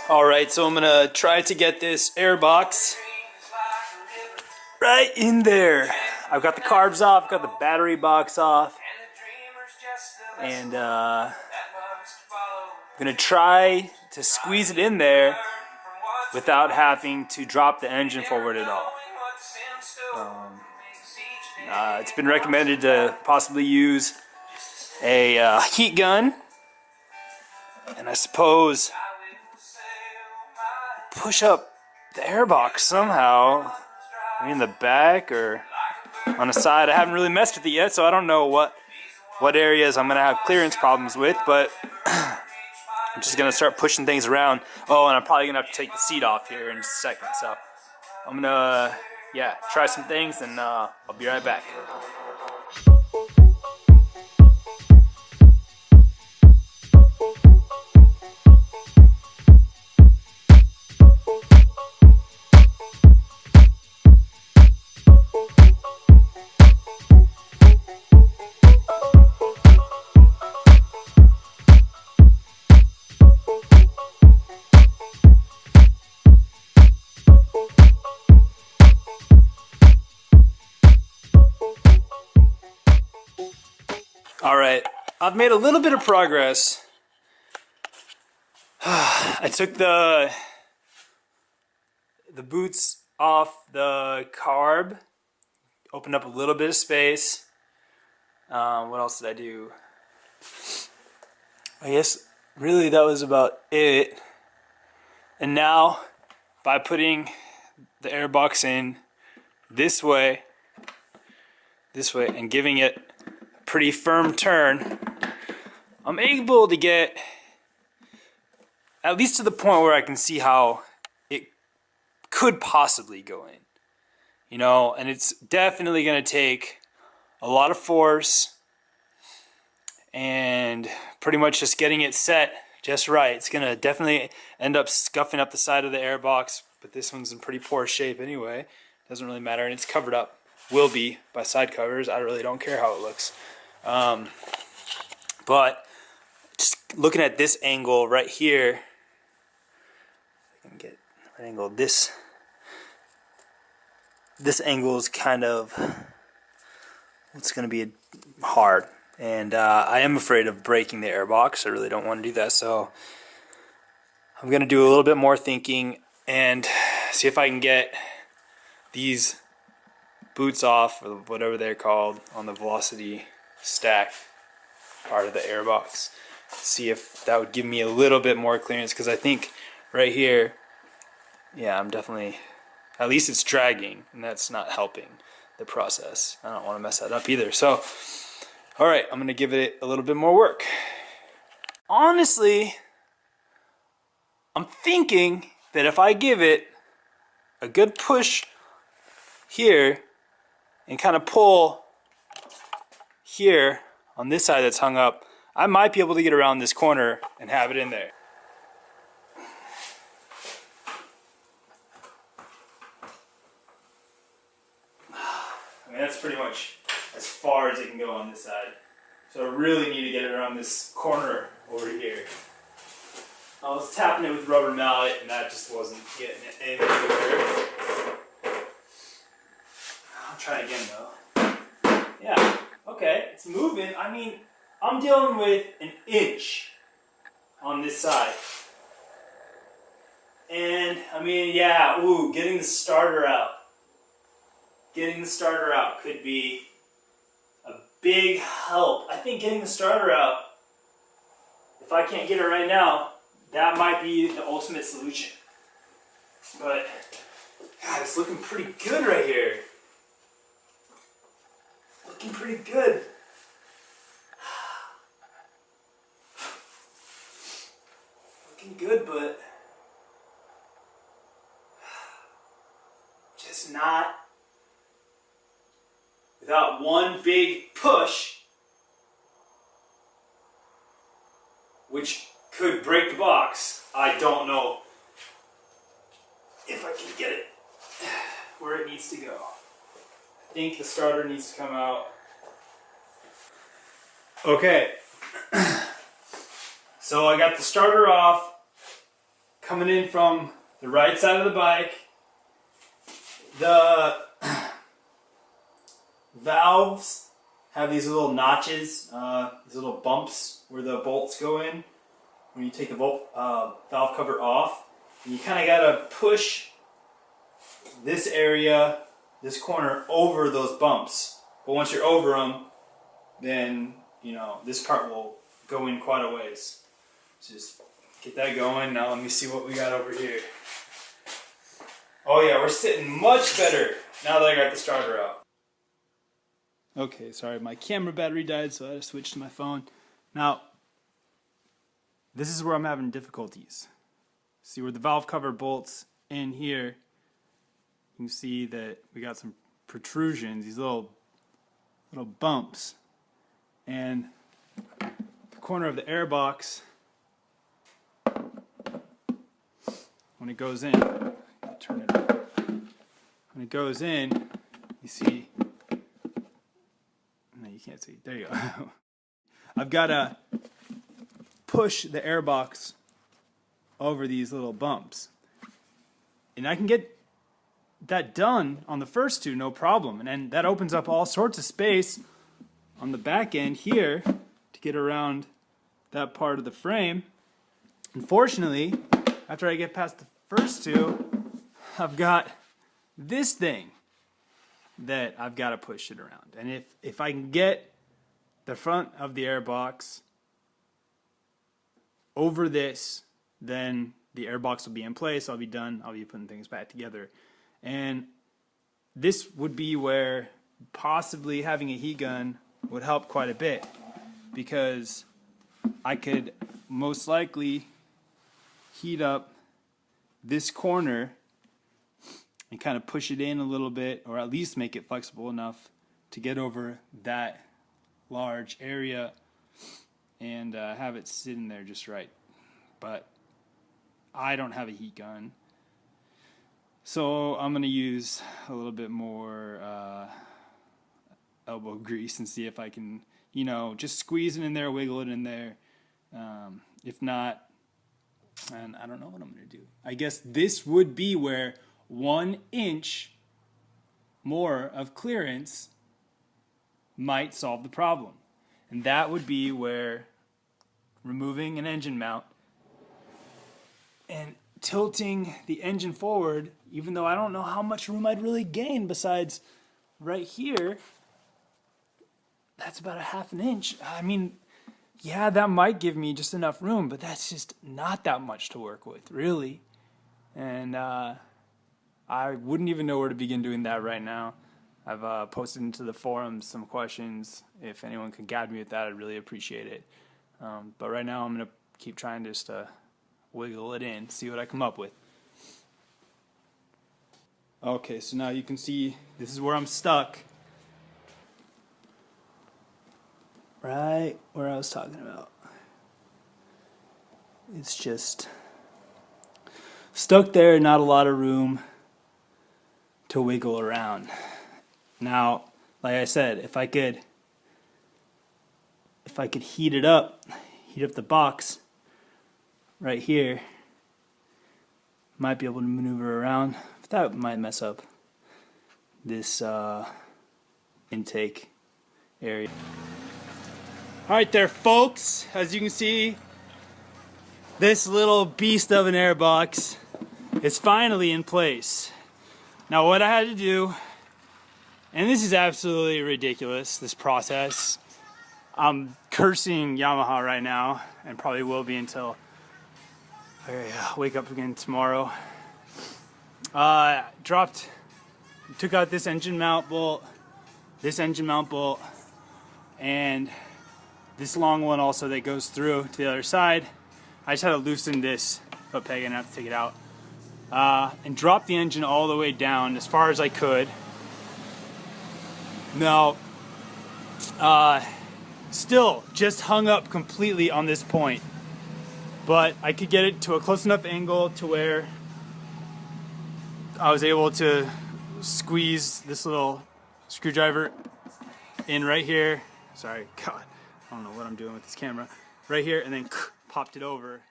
Alright, so I'm gonna try to get this airbox right in there. I've got the carbs off, got the battery box off, and I'm gonna try to squeeze it in there without having to drop the engine forward at all. It's been recommended to possibly use a heat gun, and I suppose push up the airbox somehow, maybe in the back or on the side. I haven't really messed with it yet, so I don't know what areas I'm gonna have clearance problems with, but I'm just gonna start pushing things around. Oh, and I'm probably gonna have to take the seat off here in just a second, so I'm gonna try some things, and I'll be right back. Alright, I've made a little bit of progress. I took the boots off the carb, opened up a little bit of space. What else did I do? I guess really that was about it. And now, by putting the airbox in this way, and giving it pretty firm turn, I'm able to get at least to the point where I can see how it could possibly go in, you know, and it's definitely going to take a lot of force and pretty much just getting it set just right. It's going to definitely end up scuffing up the side of the airbox, but this one's in pretty poor shape anyway. Doesn't really matter, and it's covered up, will be, by side covers. I really don't care how it looks. But just looking at this angle right here, I can get right angle. This angle is kind of, it's going to be hard, and I am afraid of breaking the airbox. I really don't want to do that, so I'm going to do a little bit more thinking and see if I can get these boots off, or whatever they're called, on the velocity stack part of the airbox. See if that would give me a little bit more clearance, because I think right here, yeah, I'm definitely, at least it's dragging, and that's not helping the process. I don't want to mess that up either. So, alright, I'm going to give it a little bit more work. Honestly, I'm thinking that if I give it a good push here and kind of pull here on this side that's hung up, I might be able to get around this corner and have it in there. I mean, that's pretty much as far as it can go on this side. So I really need to get it around this corner over here. I was tapping it with rubber mallet, and that just wasn't getting it anywhere. I'll try again though. Yeah, okay, it's moving. I mean, I'm dealing with an inch on this side. And, I mean, yeah, ooh, getting the starter out. Getting the starter out could be a big help. I think getting the starter out, if I can't get it right now, that might be the ultimate solution. But, God, it's looking pretty good right here. Looking pretty good. Looking good, but just not without one big push, which could break the box. I don't know if I can get it where it needs to go. I think the starter needs to come out. Okay, so I got the starter off, coming in from the right side of the bike. The valves have these little notches, these little bumps where the bolts go in when you take the valve cover off. And you kind of got to push this area, this corner, over those bumps. But once you're over them, then, you know, this part will go in quite a ways. So just get that going. Now let me see what we got over here. Oh yeah, we're sitting much better now that I got the starter out. Okay, sorry, my camera battery died, so I had to switch to my phone. Now, this is where I'm having difficulties. See where the valve cover bolts in here, you can see that we got some protrusions, these little bumps. And the corner of the airbox, when it goes in, turn it over. When it goes in, you see, no, you can't see, there you go. I've got to push the airbox over these little bumps. And I can get that done on the first two, no problem. And then that opens up all sorts of space on the back end here to get around that part of the frame. Unfortunately, after I get past the first two, I've got this thing that I've got to push it around. And if I can get the front of the airbox over this, then the airbox will be in place, I'll be done, I'll be putting things back together. And this would be where possibly having a heat gun would help quite a bit, because I could most likely heat up this corner and kind of push it in a little bit, or at least make it flexible enough to get over that large area and have it sitting there just right. But I don't have a heat gun, so I'm going to use a little bit more elbow grease and see if I can, you know, just squeeze it in there, wiggle it in there. If not, and I don't know what I'm going to do. I guess this would be where 1 inch more of clearance might solve the problem. And that would be where removing an engine mount and tilting the engine forward, even though I don't know how much room I'd really gain besides right here, that's about a ½ inch. I mean, yeah, that might give me just enough room, but that's just not that much to work with, really. And I wouldn't even know where to begin doing that right now. I've posted into the forums some questions. If anyone could guide me with that, I'd really appreciate it. But right now I'm going to keep trying just to wiggle it in, see what I come up with. Okay, so now you can see this is where I'm stuck. Right where I was talking about. It's just stuck there, not a lot of room to wiggle around. Now, like I said, if I could heat up the box right here, might be able to maneuver around. But that might mess up this intake area. Alright there, folks, as you can see, this little beast of an airbox is finally in place. Now what I had to do, and this is absolutely ridiculous, this process. I'm cursing Yamaha right now, and probably will be until I wake up again tomorrow. Took out this engine mount bolt, and this long one also that goes through to the other side. I just had to loosen this foot peg and have to take it out. And drop the engine all the way down as far as I could. Now, still just hung up completely on this point, but I could get it to a close enough angle to where I was able to squeeze this little screwdriver in right here. Sorry, God, I don't know what I'm doing with this camera. Right here, and then popped it over.